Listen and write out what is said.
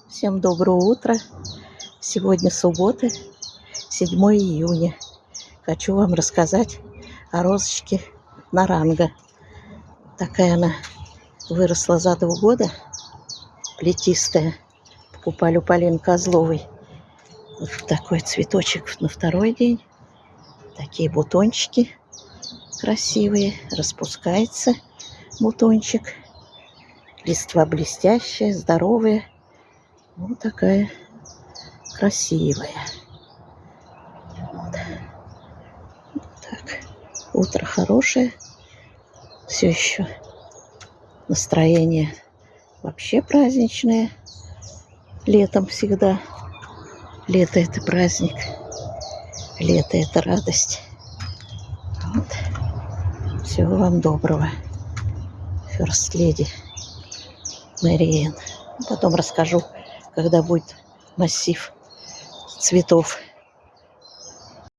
Всем доброе утро. Сегодня суббота, 7 июня. Хочу вам рассказать о розочке Наранга. Такая она выросла за 2 года, плетистая. Покупали у Полины Козловой. Вот такой цветочек на второй день. Такие бутончики красивые. Распускается бутончик. Листва блестящая, здоровая. Вот такая красивая. Вот. Так. Утро хорошее. Все еще настроение вообще праздничное. Летом всегда. Лето — это праздник. Лето — это радость. Вот. Всего вам доброго. First Lady Мэри Энн. Потом расскажу, когда будет массив цветов.